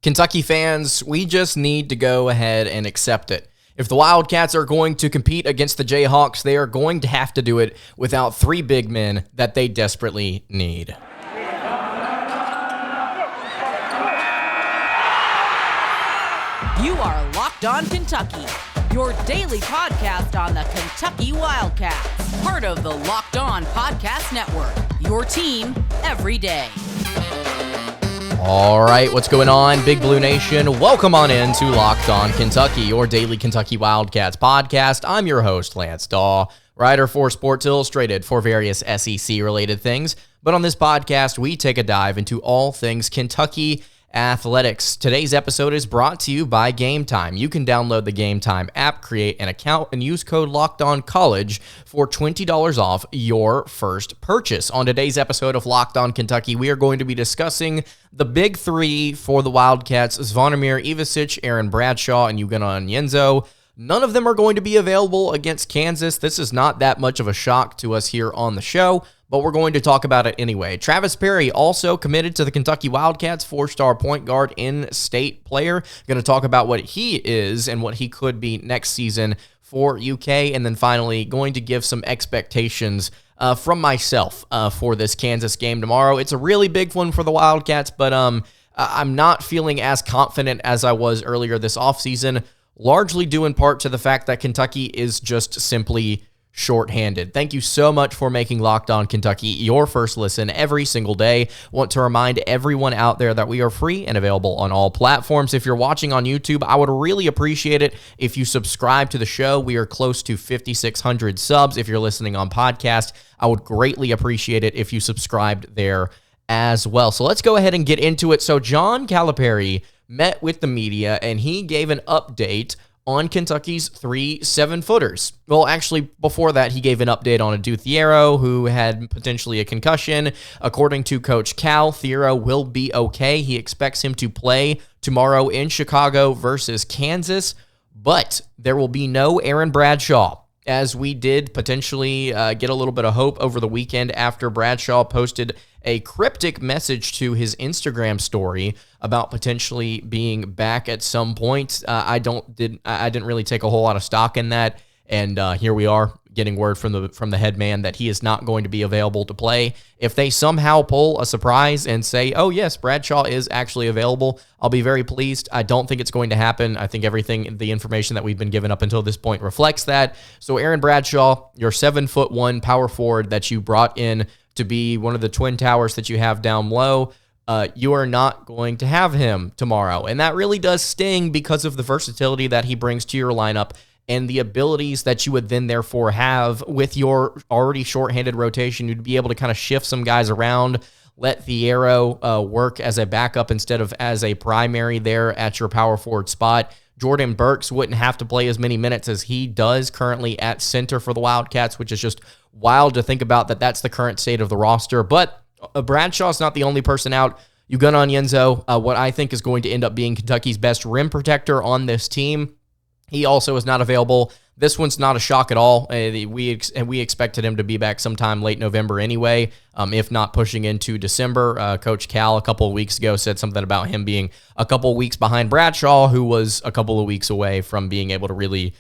Kentucky fans, we just need to go ahead and accept it. If the Wildcats are going to compete against the Jayhawks, they are going to have to do it without three big men that they desperately need. You are Locked On Kentucky, your daily podcast on the Kentucky Wildcats. Part of the Locked On Podcast Network, your team every day. All right, what's going on, Big Blue Nation? Welcome on in to Locked On Kentucky, your daily Kentucky Wildcats podcast. I'm your host, Lance Dawe, writer for Sports Illustrated for various SEC-related things. But on this podcast, we take a dive into all things Kentucky athletics. Today's episode is brought to you by Game Time. You can download the Game Time app, create an account, and use code LOCKEDONCollege for $20 off your first purchase. On today's episode of Locked On Kentucky, we are going to be discussing the big three for the Wildcats: Zvonimir Ivisic, Aaron Bradshaw, and Ugonna Onyenso. None of them are going to be available against Kansas. This is not that much of a shock to us here on the show, but we're going to talk about it anyway. Travis Perry also committed to the Kentucky Wildcats, four-star point guard, in-state player. Going to talk about what he is and what he could be next season for UK, and then finally going to give some expectations from myself for this Kansas game tomorrow. It's a really big one for the Wildcats, but I'm not feeling as confident as I was earlier this offseason, largely due in part to the fact that Kentucky is just simply shorthanded. Thank you so much for making Locked On Kentucky your first listen every single day. Want to remind everyone out there that we are free and available on all platforms. If you're watching on YouTube, I would really appreciate it if you subscribe to the show. We are close to 5,600 subs. If you're listening on podcast, I would greatly appreciate it if you subscribed there as well. So let's go ahead and get into it. So John Calipari met with the media and he gave an update on Kentucky's three 7-footers. Well, actually, before that, he gave an update on Adou Thiero, who had potentially a concussion. According to Coach Cal, Thiero will be okay. He expects him to play tomorrow in Chicago versus Kansas, but there will be no Aaron Bradshaw, as we did potentially get a little bit of hope over the weekend after Bradshaw posted a cryptic message to his Instagram story about potentially being back at some point. I didn't really take a whole lot of stock in that, and here we are getting word from the head man that he is not going to be available to play. If they somehow pull a surprise and say, oh yes, Bradshaw is actually available, I'll be very pleased. I don't think it's going to happen. I think the information that we've been given up until this point reflects that. So Aaron Bradshaw, your 7'1" power forward that you brought in to be one of the twin towers that you have down low, you are not going to have him tomorrow. And that really does sting because of the versatility that he brings to your lineup and the abilities that you would then therefore have with your already shorthanded rotation. You'd be able to kind of shift some guys around, let Thiero work as a backup instead of as a primary there at your power forward spot. Jordan Burks wouldn't have to play as many minutes as he does currently at center for the Wildcats, which is just wild to think about that that's the current state of the roster. But Bradshaw's not the only person out. Ugonna Onyenso, what I think is going to end up being Kentucky's best rim protector on this team, he also is not available. This one's not a shock at all. We expected him to be back sometime late November anyway, if not pushing into December. Coach Cal a couple of weeks ago said something about him being a couple of weeks behind Bradshaw, who was a couple of weeks away from being able to really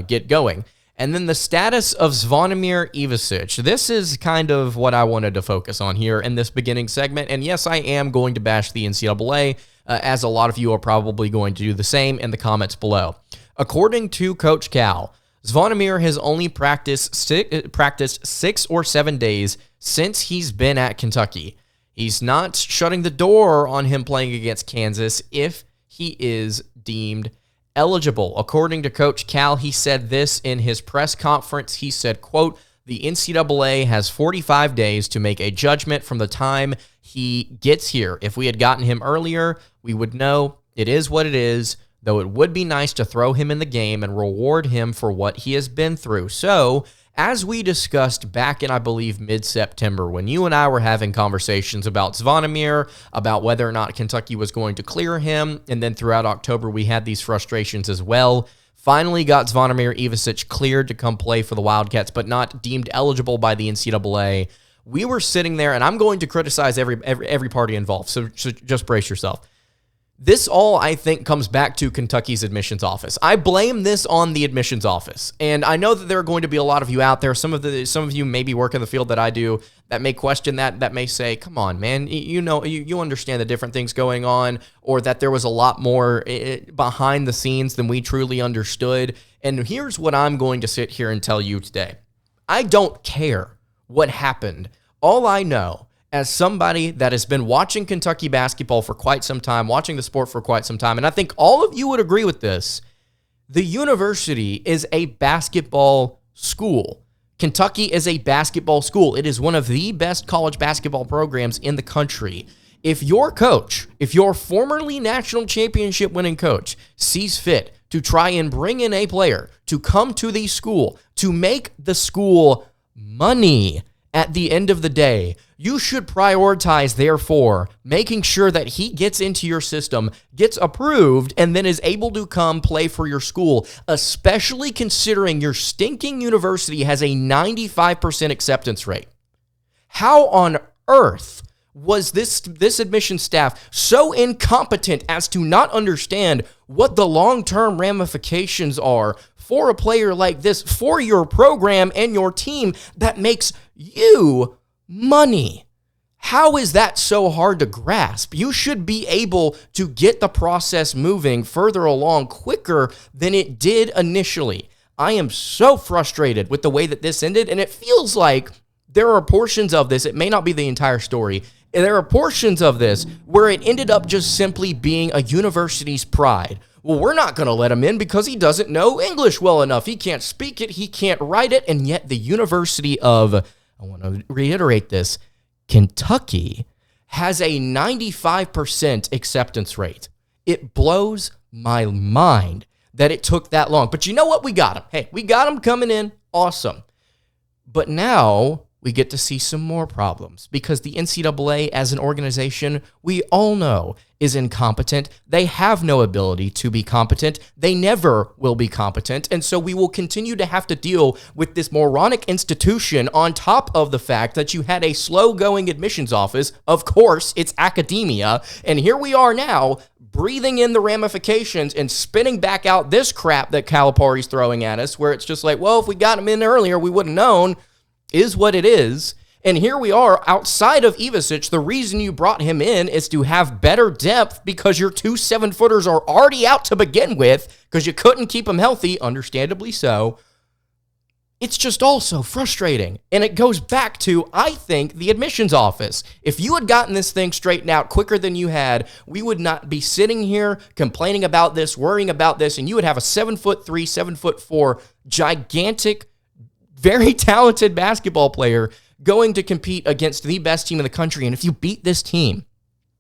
get going. And then the status of Zvonimir Ivisic. This is kind of what I wanted to focus on here in this beginning segment. And yes, I am going to bash the NCAA, as a lot of you are probably going to do the same in the comments below. According to Coach Cal, Zvonimir has only practiced 6 or 7 days since he's been at Kentucky. He's not shutting the door on him playing against Kansas if he is deemed eligible. According to Coach Cal, he said this in his press conference. He said, quote, "The NCAA has 45 days to make a judgment from the time he gets here. If we had gotten him earlier, we would know. It is what it is, though it would be nice to throw him in the game and reward him for what he has been through." So, as we discussed back in, I believe, mid-September, when you and I were having conversations about Zvonimir, about whether or not Kentucky was going to clear him, and then throughout October, we had these frustrations as well. Finally got Zvonimir Ivisic cleared to come play for the Wildcats, but not deemed eligible by the NCAA. We were sitting there, and I'm going to criticize every party involved, so just brace yourself. This all, I think, comes back to Kentucky's admissions office. I blame this on the admissions office. And I know that there are going to be a lot of you out there. Some of you maybe work in the field that I do that may question that may say, come on, man, you understand the different things going on, or that there was a lot more behind the scenes than we truly understood. And here's what I'm going to sit here and tell you today. I don't care what happened. All I know, as somebody that has been watching Kentucky basketball for quite some time, watching the sport for quite some time, and I think all of you would agree with this, the university is a basketball school. Kentucky is a basketball school. It is one of the best college basketball programs in the country. If your coach, if your formerly national championship winning coach sees fit to try and bring in a player to come to the school, to make the school money at the end of the day, you should prioritize, therefore, making sure that he gets into your system, gets approved, and then is able to come play for your school, especially considering your stinking university has a 95% acceptance rate. How on earth was this admission staff so incompetent as to not understand what the long-term ramifications are for a player like this, for your program and your team that makes you money? How is that so hard to grasp? You should be able to get the process moving further along quicker than it did initially. I am so frustrated with the way that this ended, and it feels like there are portions of this, it may not be the entire story, there are portions of this where it ended up just simply being a university's pride. Well, we're not going to let him in because he doesn't know English well enough. He can't speak it, he can't write it, and yet the University of, I want to reiterate this, Kentucky has a 95% acceptance rate. It blows my mind that it took that long. But you know what? We got him. Hey, we got him coming in. Awesome. But now we get to see some more problems because the NCAA as an organization, we all know, is incompetent. They have no ability to be competent. They never will be competent. And so we will continue to have to deal with this moronic institution on top of the fact that you had a slow-going admissions office. Of course, it's academia. And here we are now breathing in the ramifications and spinning back out this crap that Calipari's throwing at us, where it's just like, well, if we got him in earlier, we wouldn't have known. Is what it is. And here we are outside of Ivisic. The reason you brought him in is to have better depth because your 2 7-footers are already out to begin with because you couldn't keep them healthy, understandably so. It's just all so frustrating. And it goes back to, I think, the admissions office. If you had gotten this thing straightened out quicker than you had, we would not be sitting here complaining about this, worrying about this, and you would have a 7'3", 7'4", gigantic, very talented basketball player going to compete against the best team in the country. And if you beat this team,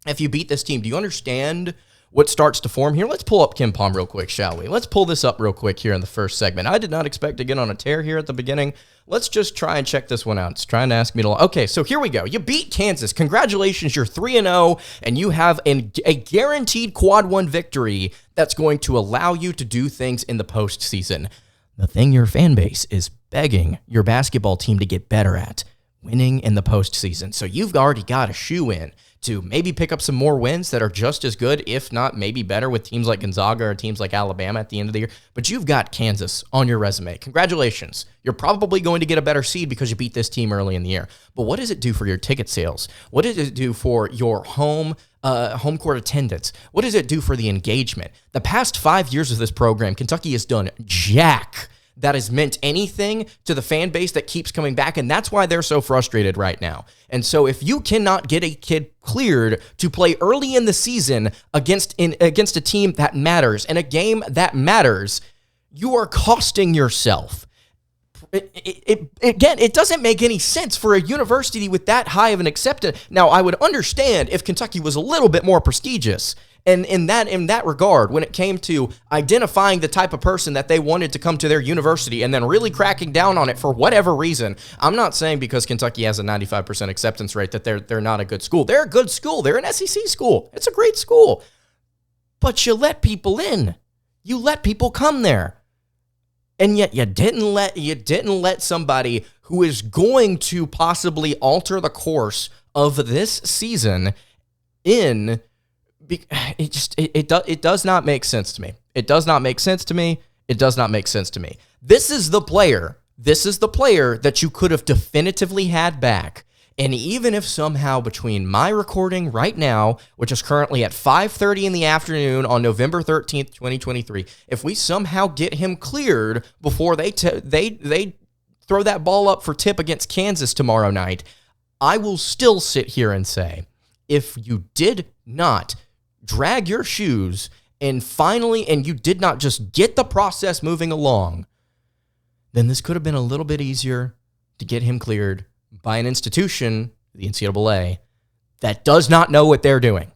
do you understand what starts to form here? Let's pull up KenPom real quick, shall we? Let's pull this up real quick here in the first segment. I did not expect to get on a tear here at the beginning. Let's just try and check this one out. It's trying to ask me to... Okay, so here we go. You beat Kansas. Congratulations, you're 3-0, and you have a guaranteed quad 1 victory that's going to allow you to do things in the postseason. The thing your fan base is begging your basketball team to get better at, winning in the postseason. So you've already got a shoe in to maybe pick up some more wins that are just as good, if not maybe better, with teams like Gonzaga or teams like Alabama at the end of the year. But you've got Kansas on your resume. Congratulations. You're probably going to get a better seed because you beat this team early in the year. But what does it do for your ticket sales? What does it do for your home court attendance? What does it do for the engagement? The past 5 years of this program, Kentucky has done jack that has meant anything to the fan base that keeps coming back, and that's why they're so frustrated right now. And so if you cannot get a kid cleared to play early in the season against a team that matters, and a game that matters, you are costing yourself. Again, it doesn't make any sense for a university with that high of an acceptance. Now, I would understand if Kentucky was a little bit more prestigious, and in that regard, when it came to identifying the type of person that they wanted to come to their university and then really cracking down on it for whatever reason. I'm not saying because Kentucky has a 95% acceptance rate that they're not a good school. They're a good school. They're an SEC school. It's a great school. But you let people in. You let people come there. And yet you didn't let somebody who is going to possibly alter the course of this season in It does not make sense to me. It does not make sense to me. It does not make sense to me. This is the player that you could have definitively had back. And even if somehow between my recording right now, which is currently at 5:30 in the afternoon on November 13th, 2023, if we somehow get him cleared before they throw that ball up for tip against Kansas tomorrow night, I will still sit here and say, if you did not drag your shoes and you did not just get the process moving along, then this could have been a little bit easier to get him cleared by an institution, the NCAA, that does not know what they're doing.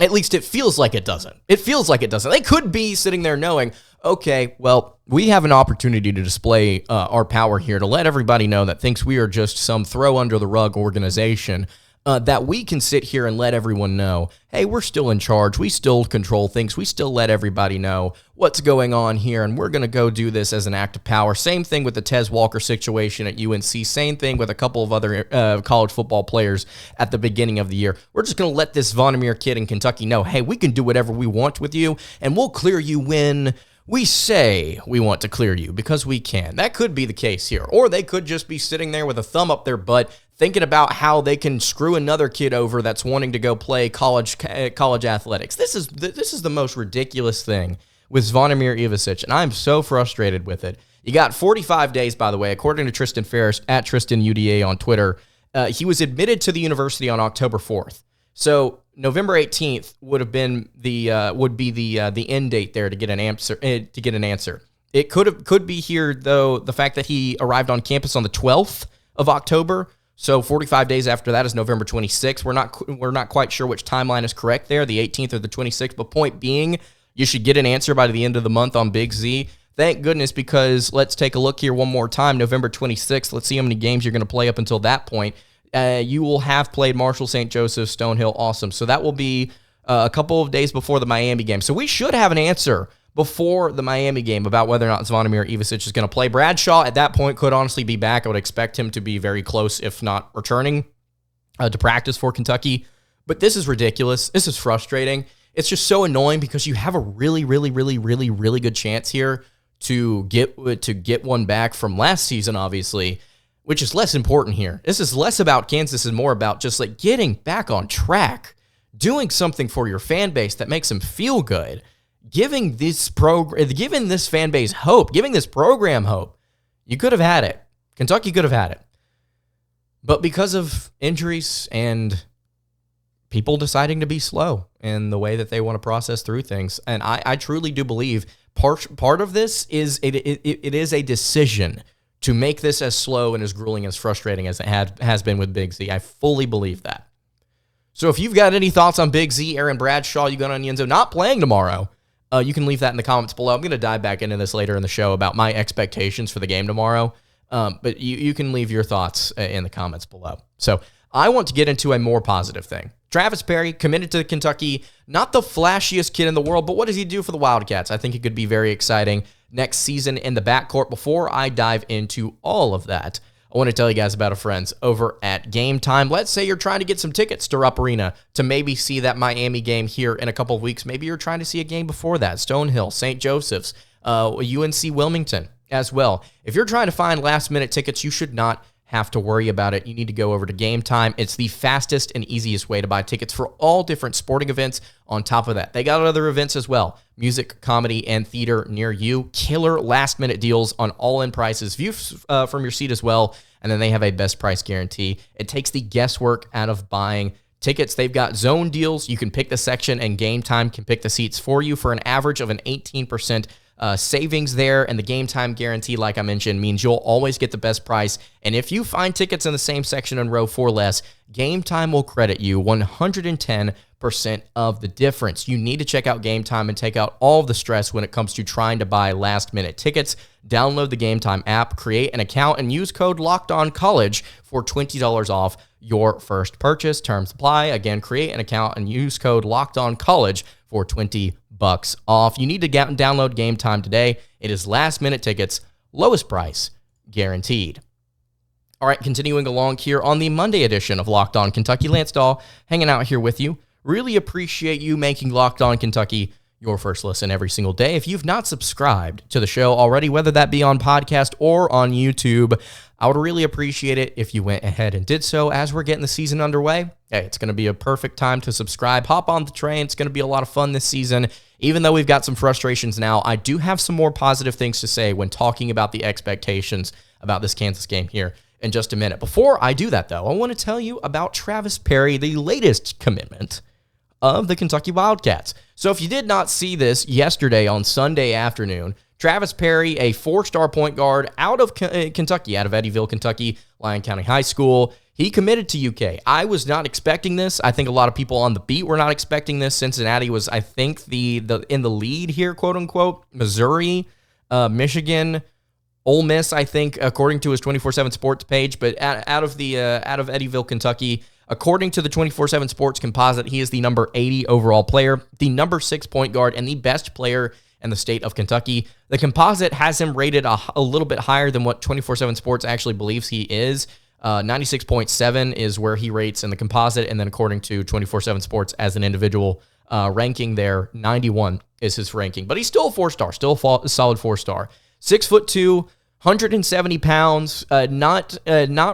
At least it feels like it doesn't. They could be sitting there knowing, okay, well, we have an opportunity to display our power here to let everybody know that thinks we are just some throw under the rug organization, that we can sit here and let everyone know, hey, we're still in charge. We still control things. We still let everybody know what's going on here, and we're going to go do this as an act of power. Same thing with the Tez Walker situation at UNC. Same thing with a couple of other college football players at the beginning of the year. We're just going to let this Zvonimir kid in Kentucky know, hey, we can do whatever we want with you, and we'll clear you when we say we want to clear you, because we can. That could be the case here. Or they could just be sitting there with a thumb up their butt thinking about how they can screw another kid over that's wanting to go play college athletics. This is the most ridiculous thing with Zvonimir Ivisic, and I'm so frustrated with it. You got 45 days, by the way, according to Tristan Ferris at Tristan UDA on Twitter. He was admitted to the university on October 4th. So November 18th would be the end date there to get an answer. It could be here though the fact that he arrived on campus on the 12th of October. So 45 days after that is November 26th. We're not quite sure which timeline is correct there, the 18th or the 26th. But point being, you should get an answer by the end of the month on Big Z. Thank goodness, because let's take a look here one more time. November 26th. Let's see how many games you're going to play up until that point. You will have played Marshall, St. Joseph, Stonehill. Awesome. So that will be a couple of days before the Miami game. So we should have an answer before the Miami game about whether or not Zvonimir Ivisic is going to play. Bradshaw at that point could honestly be back. I would expect him to be very close, if not returning to practice for Kentucky. But this is ridiculous. This is frustrating. It's just so annoying because you have a really, really, really, really, really good chance here to get one back from last season, obviously, which is less important here. This is less about Kansas and more about just like getting back on track, doing something for your fan base that makes them feel good, giving this fan base hope, giving this program hope. You could have had it. Kentucky could have had it. But because of injuries and people deciding to be slow in the way that they want to process through things, and I truly do believe part of this is it is a decision to make this as slow and as grueling, as frustrating as it has been with Big Z. I fully believe that. So if you've got any thoughts on Big Z, Aaron Bradshaw, Ugonna Onyenso not playing tomorrow, you can leave that in the comments below. I'm going to dive back into this later in the show about my expectations for the game tomorrow, but you can leave your thoughts in the comments below. So I want to get into a more positive thing. Travis Perry, committed to Kentucky, not the flashiest kid in the world, but what does he do for the Wildcats? I think it could be very exciting next season in the backcourt. Before I dive into all of that, I want to tell you guys about our friends over at Game Time. Let's say you're trying to get some tickets to Rupp Arena to maybe see that Miami game here in a couple of weeks. Maybe you're trying to see a game before that, Stonehill, St. Joseph's, UNC Wilmington as well. If you're trying to find last-minute tickets, you should not have to worry about it. You need to go over to Game Time. It's the fastest and easiest way to buy tickets for all different sporting events. On top of that, they got other events as well. Music, comedy, and theater near you. Killer last-minute deals on all-in prices. View from your seat as well. And then they have a best price guarantee. It takes the guesswork out of buying tickets. They've got zone deals. You can pick the section, and Game Time can pick the seats for you for an average of an 18% savings there. And the Game Time guarantee, like I mentioned, means you'll always get the best price. And if you find tickets in the same section in row 4 less, Game Time will credit you 110% of the difference. You need to check out Game Time and take out all of the stress when it comes to trying to buy last-minute tickets. Download the Game Time app, create an account, and use code LOCKEDONCollege for $20 off your first purchase. Terms apply. Again, create an account and use code LOCKEDONCollege for $20 off. You need to download Game Time today. It is last-minute tickets, lowest price, guaranteed. All right, continuing along here on the Monday edition of Locked On Kentucky, Lance Dawe hanging out here with you Really appreciate you making Locked On Kentucky your first listen every single day. If you've not subscribed to the show already, whether that be on podcast or on YouTube, I would really appreciate it if you went ahead and did so as we're getting the season underway. Hey, it's going to be a perfect time to subscribe. Hop on the train. It's going to be a lot of fun this season. Even though we've got some frustrations now, I do have some more positive things to say when talking about the expectations about this Kansas game here in just a minute. Before I do that, though, I want to tell you about Travis Perry, the latest commitment of the Kentucky Wildcats. So if you did not see this yesterday on Sunday afternoon, Travis Perry, a four-star point guard out of Kentucky, out of Eddyville, Kentucky, Lyon County High School, he committed to UK. I was not expecting this. I think a lot of people on the beat were not expecting this. Cincinnati was, I think, the in the lead here, quote unquote. Missouri, Michigan, Ole Miss, I think, according to his 24/7 Sports page, but out of Eddyville, Kentucky. According to the 24/7 Sports composite, he is the number 80 overall player, the number 6 point guard, and the best player in the state of Kentucky. The composite has him rated a little bit higher than what 24/7 Sports actually believes he is. 96.7 is where he rates in the composite, and then according to 24/7 Sports as an individual ranking there, 91 is his ranking. But he's still a 4-star, still a solid 4-star. 6'2", 170 pounds, not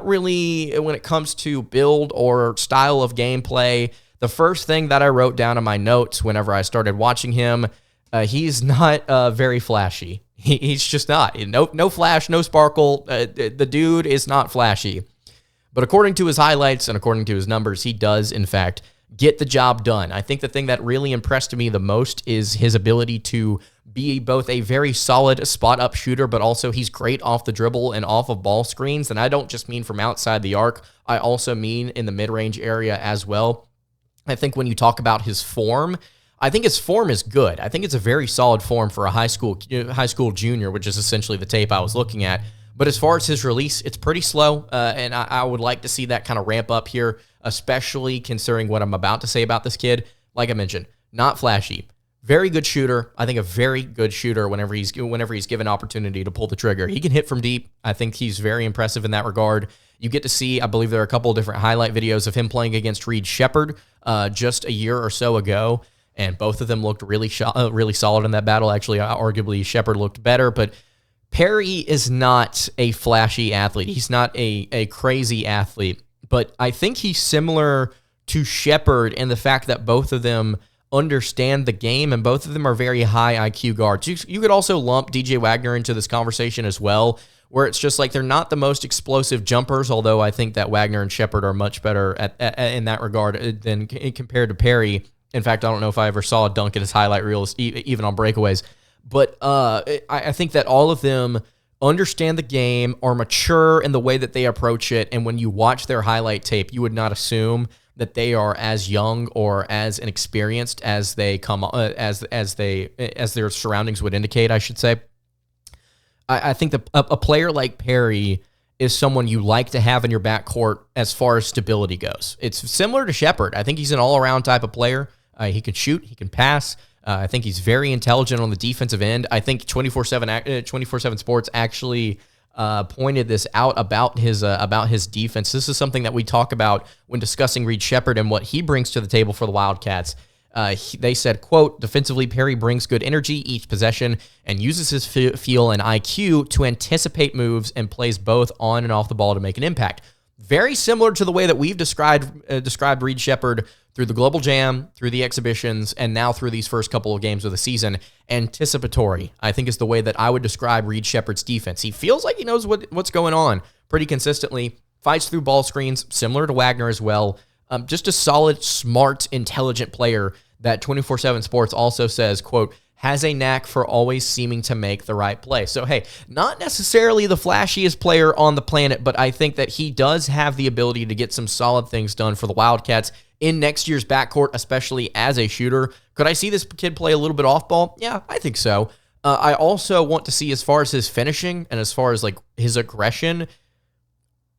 really when it comes to build or style of gameplay. The first thing that I wrote down in my notes whenever I started watching him, he's not very flashy. He's just not. No flash, no sparkle. The dude is not flashy. But according to his highlights and according to his numbers, he does, in fact, get the job done. I think the thing that really impressed me the most is his ability to be both a very solid spot-up shooter, but also he's great off the dribble and off of ball screens. And I don't just mean from outside the arc. I also mean in the mid-range area as well. I think when you talk about his form, I think his form is good. I think it's a very solid form for a high school junior, which is essentially the tape I was looking at. But as far as his release, it's pretty slow, and I would like to see that kind of ramp up here, especially considering what I'm about to say about this kid. Like I mentioned, not flashy. Very good shooter. I think a very good shooter whenever he's given opportunity to pull the trigger. He can hit from deep. I think he's very impressive in that regard. You get to see, I believe there are a couple of different highlight videos of him playing against Reed Sheppard just a year or so ago, and both of them looked really solid in that battle. Actually, arguably Sheppard looked better, but Perry is not a flashy athlete. He's not a crazy athlete, but I think he's similar to Sheppard in the fact that both of them understand the game and both of them are very high IQ guards. You could also lump DJ Wagner into this conversation as well, where it's just like they're not the most explosive jumpers, although I think that Wagner and Sheppard are much better in that regard than compared to Perry. In fact, I don't know if I ever saw a dunk in his highlight reels, even on breakaways. But I think that all of them understand the game, are mature in the way that they approach it, and when you watch their highlight tape, you would not assume that they are as young or as inexperienced as they come as their surroundings would indicate, I should say. I think that a player like Perry is someone you like to have in your backcourt as far as stability goes. It's similar to Sheppard. I think he's an all-around type of player. He can shoot, he can pass. I think he's very intelligent on the defensive end. I think 24/7 Sports actually pointed this out about his defense. This is something that we talk about when discussing Reed Sheppard and what he brings to the table for the Wildcats. They said, quote, defensively, Perry brings good energy each possession and uses his feel and IQ to anticipate moves and plays both on and off the ball to make an impact. Very similar to the way that we've described Reed Sheppard through the Global Jam, through the exhibitions, and now through these first couple of games of the season. Anticipatory, I think, is the way that I would describe Reed Sheppard's defense. He feels like he knows what's going on pretty consistently, fights through ball screens, similar to Wagner as well. Just a solid, smart, intelligent player that 24/7 Sports also says, quote, has a knack for always seeming to make the right play. So, hey, not necessarily the flashiest player on the planet, but I think that he does have the ability to get some solid things done for the Wildcats in next year's backcourt, especially as a shooter. Could I see this kid play a little bit off ball? Yeah, I think so. I also want to see, as far as his finishing and as far as like his aggression,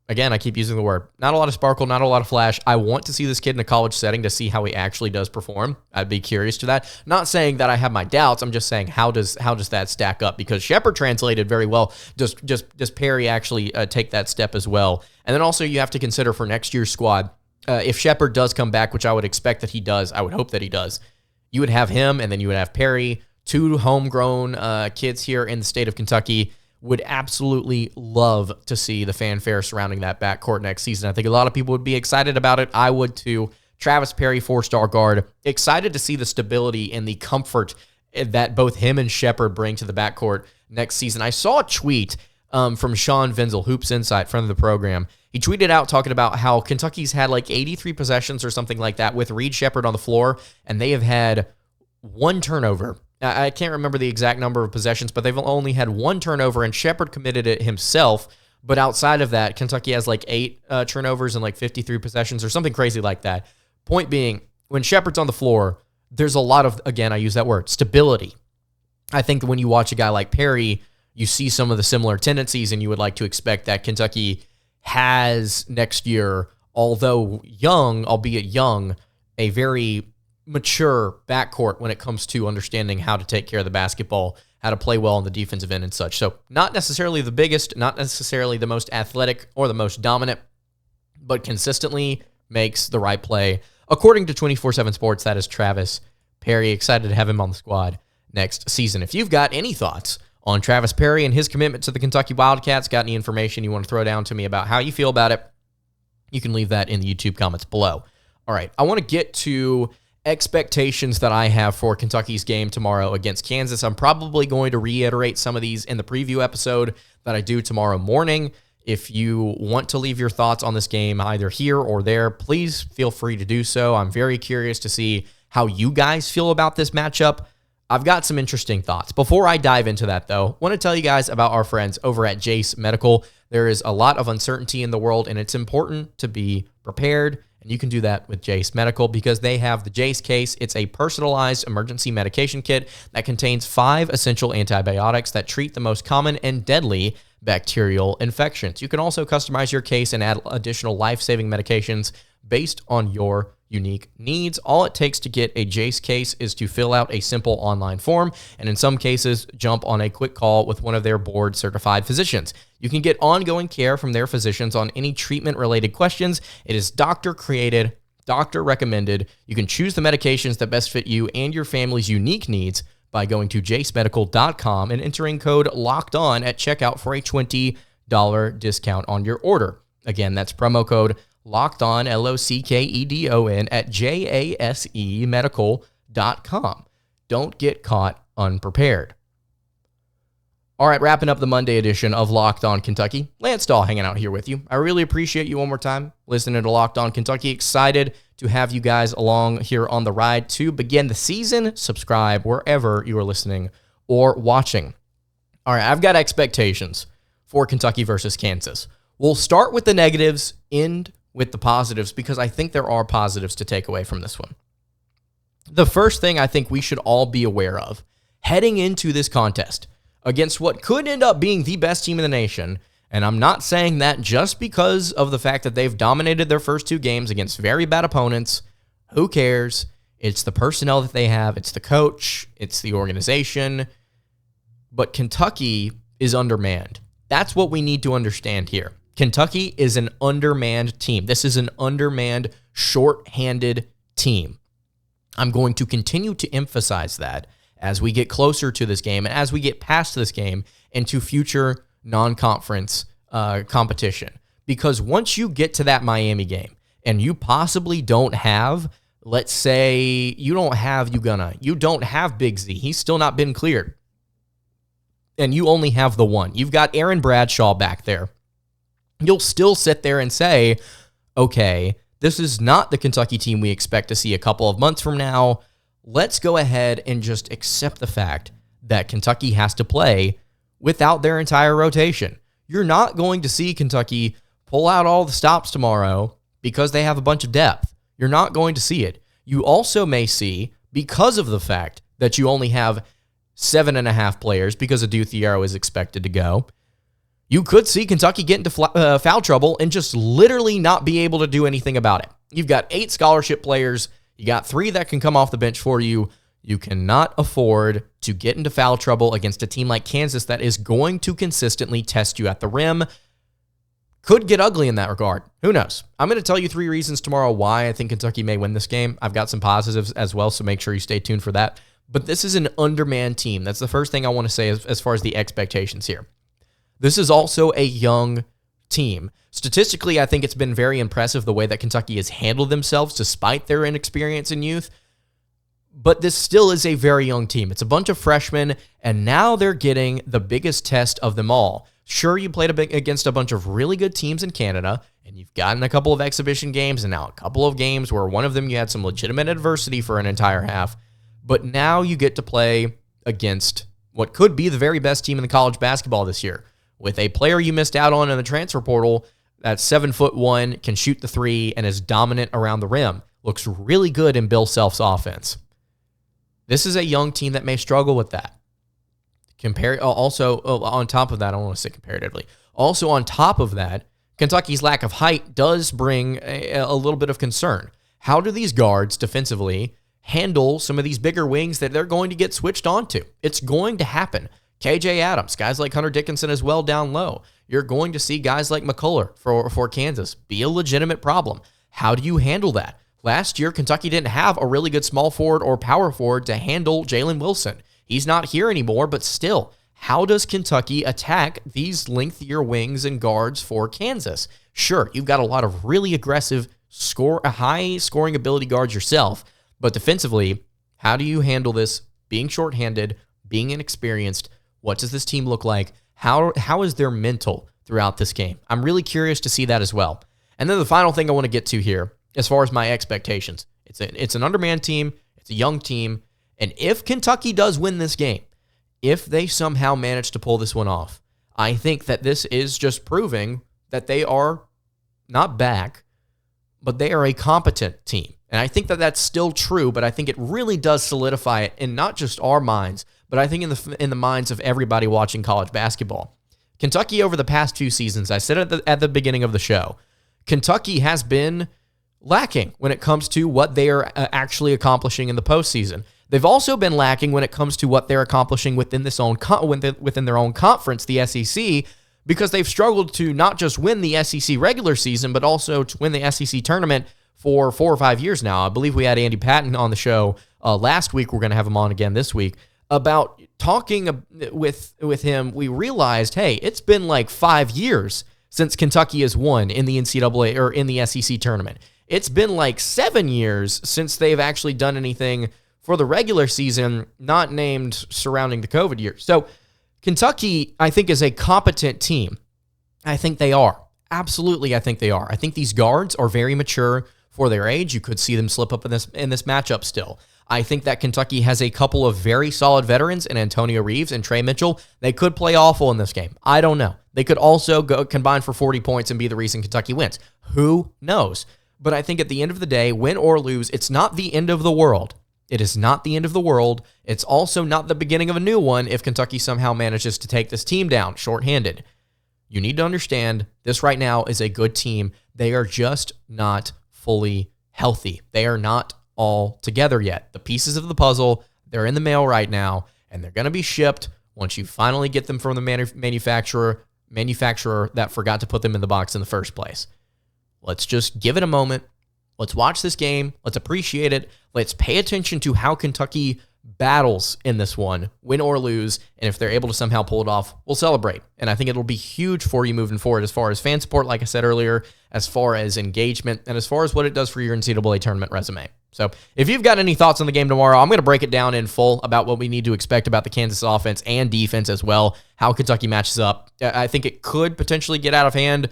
again, I keep using the word, not a lot of sparkle, not a lot of flash. I want to see this kid in a college setting to see how he actually does perform. I'd be curious to that. Not saying that I have my doubts. I'm just saying, how does that stack up? Because Sheppard translated very well. Does Perry actually take that step as well? And then also you have to consider for next year's squad, if Sheppard does come back, which I would expect that he does, I would hope that he does, you would have him, and then you would have Perry, two homegrown kids here in the state of Kentucky. Would absolutely love to see the fanfare surrounding that backcourt next season. I think a lot of people would be excited about it. I would too. Travis Perry, 4-star guard. Excited to see the stability and the comfort that both him and Sheppard bring to the backcourt next season. I saw a tweet from Sean Venzel, Hoops Insight, friend of the program. He tweeted out talking about how Kentucky's had like 83 possessions or something like that with Reed Sheppard on the floor, and they have had one turnover. I can't remember the exact number of possessions, but they've only had one turnover, and Sheppard committed it himself. But outside of that, Kentucky has like 8 turnovers and like 53 possessions or something crazy like that. Point being, when Sheppard's on the floor, there's a lot of, again, I use that word, stability. I think that when you watch a guy like Perry, you see some of the similar tendencies, and you would like to expect that Kentucky has next year, although young, albeit young, a very mature backcourt when it comes to understanding how to take care of the basketball, how to play well on the defensive end and such. So not necessarily the biggest, not necessarily the most athletic or the most dominant, but consistently makes the right play. According to 24/7 Sports, that is Travis Perry. Excited to have him on the squad next season. If you've got any thoughts on Travis Perry and his commitment to the Kentucky Wildcats, got any information you want to throw down to me about how you feel about it, you can leave that in the YouTube comments below. All right, I want to get to expectations that I have for Kentucky's game tomorrow against Kansas. I'm probably going to reiterate some of these in the preview episode that I do tomorrow morning. If you want to leave your thoughts on this game either here or there, please feel free to do so. I'm very curious to see how you guys feel about this matchup. I've got some interesting thoughts. Before I dive into that, though, I want to tell you guys about our friends over at Jace Medical. There is a lot of uncertainty in the world, and it's important to be prepared. And you can do that with Jace Medical because they have the Jace case. It's a personalized emergency medication kit that contains 5 essential antibiotics that treat the most common and deadly bacterial infections. You can also customize your case and add additional life-saving medications based on your unique needs. All it takes to get a Jace case is to fill out a simple online form, and in some cases, jump on a quick call with one of their board-certified physicians. You can get ongoing care from their physicians on any treatment-related questions. It is doctor-created, doctor-recommended. You can choose the medications that best fit you and your family's unique needs by going to jacemedical.com and entering code LOCKEDON at checkout for a $20 discount on your order. Again, that's promo code LOCKEDON, LOCKEDON, at JASEmedical.com. Don't get caught unprepared. All right, wrapping up the Monday edition of Locked On Kentucky. Lance Dawe hanging out here with you. I really appreciate you one more time listening to Locked On Kentucky. Excited to have you guys along here on the ride to begin the season. Subscribe wherever you are listening or watching. All right, I've got expectations for Kentucky versus Kansas. We'll start with the negatives, end with the positives, because I think there are positives to take away from this one. The first thing I think we should all be aware of heading into this contest against what could end up being the best team in the nation, and I'm not saying that just because of the fact that they've dominated their first 2 games against very bad opponents. Who cares? It's the personnel that they have. It's the coach. It's the organization. But Kentucky is undermanned. That's what we need to understand here. Kentucky is an undermanned team. This is an undermanned, short-handed team. I'm going to continue to emphasize that as we get closer to this game and as we get past this game into future non-conference competition. Because once you get to that Miami game and you possibly don't have, let's say you don't have Ugonna, you don't have Big Z, he's still not been cleared, and you only have the one. You've got Aaron Bradshaw back there. You'll still sit there and say, okay, this is not the Kentucky team we expect to see a couple of months from now. Let's go ahead and just accept the fact that Kentucky has to play without their entire rotation. You're not going to see Kentucky pull out all the stops tomorrow because they have a bunch of depth. You're not going to see it. You also may see, because of the fact that you only have 7.5 players because Adu Thiero is expected to go, you could see Kentucky get into foul trouble and just literally not be able to do anything about it. You've got 8 scholarship players. You got 3 that can come off the bench for you. You cannot afford to get into foul trouble against a team like Kansas that is going to consistently test you at the rim. could get ugly in that regard. Who knows? I'm going to tell you 3 reasons tomorrow why I think Kentucky may win this game. I've got some positives as well, so make sure you stay tuned for that. But this is an undermanned team. That's the first thing I want to say as far as the expectations here. This is also a young team. Statistically, I think it's been very impressive the way that Kentucky has handled themselves despite their inexperience in youth. But this still is a very young team. It's a bunch of freshmen, and now they're getting the biggest test of them all. Sure, you played against a bunch of really good teams in Canada, and you've gotten a couple of exhibition games and now a couple of games where one of them you had some legitimate adversity for an entire half. But now you get to play against what could be the very best team in the college basketball this year, with a player you missed out on in the transfer portal that's 7'1", can shoot the three, and is dominant around the rim. Looks really good in Bill Self's offense. This is a young team that may struggle with that. On top of that, I don't want to say comparatively. Also on top of that, Kentucky's lack of height does bring a little bit of concern. How do these guards defensively handle some of these bigger wings that they're going to get switched onto? It's going to happen. KJ Adams, guys like Hunter Dickinson as well down low. You're going to see guys like McCullough for Kansas be a legitimate problem. How do you handle that? Last year, Kentucky didn't have a really good small forward or power forward to handle Jalen Wilson. He's not here anymore, but still, how does Kentucky attack these lengthier wings and guards for Kansas? Sure, you've got a lot of really aggressive, high scoring ability guards yourself, but defensively, how do you handle this being shorthanded, being inexperienced? What does this team look like? How is their mental throughout this game? I'm really curious to see that as well. And then the final thing I want to get to here, as far as my expectations, it's an undermanned team, it's a young team, and if Kentucky does win this game, if they somehow manage to pull this one off, I think that this is just proving that they are not back, but they are a competent team. And I think that that's still true, but I think it really does solidify it in not just our minds, but I think in the minds of everybody watching college basketball. Kentucky over the past few seasons, I said at the beginning of the show, Kentucky has been lacking when it comes to what they are actually accomplishing in the postseason. They've also been lacking when it comes to what they're accomplishing within their own conference, the SEC, because they've struggled to not just win the SEC regular season, but also to win the SEC tournament for 4 or 5 years now. I believe we had Andy Patton on the show last week. We're going to have him on again this week. About talking with him, we realized, hey, it's been like 5 years since Kentucky has won in the NCAA or in the SEC tournament. It's been like 7 years since they've actually done anything for the regular season, not named surrounding the COVID year. So Kentucky, I think, is a competent team. I think they are. Absolutely, I think they are. I think these guards are very mature for their age. You could see them slip up in this matchup still. I think that Kentucky has a couple of very solid veterans in Antonio Reeves and Trey Mitchell. They could play awful in this game. I don't know. They could also go combine for 40 points and be the reason Kentucky wins. Who knows? But I think at the end of the day, win or lose, it's not the end of the world. It is not the end of the world. It's also not the beginning of a new one if Kentucky somehow manages to take this team down shorthanded. You need to understand this right now is a good team. They are just not fully healthy. They are not all together yet. The pieces of the puzzle, they're in the mail right now, and they're going to be shipped once you finally get them from the manufacturer that forgot to put them in the box in the first place. Let's just give it a moment. Let's watch this game. Let's appreciate it. Let's pay attention to how Kentucky battles in this one, win or lose, and if they're able to somehow pull it off, we'll celebrate. And I think it'll be huge for you moving forward as far as fan support, like I said earlier, as far as engagement, and as far as what it does for your NCAA tournament resume. So if you've got any thoughts on the game tomorrow, I'm going to break it down in full about what we need to expect about the Kansas offense and defense as well, how Kentucky matches up. I think it could potentially get out of hand,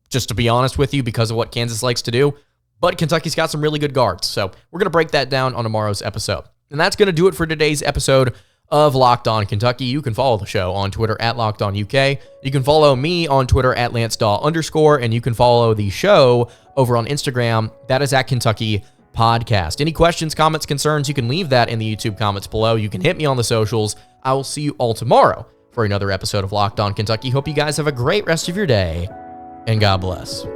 just to be honest with you, because of what Kansas likes to do. But Kentucky's got some really good guards. So we're going to break that down on tomorrow's episode. And that's going to do it for today's episode of Locked On Kentucky. You can follow the show on Twitter at Locked On UK. You can follow me on Twitter at LanceDaw_, and you can follow the show over on Instagram. That is at Kentucky Podcast. Any questions, comments, concerns, you can leave that in the YouTube comments below. You can hit me on the socials. I will see you all tomorrow for another episode of Locked On Kentucky. Hope you guys have a great rest of your day, and God bless.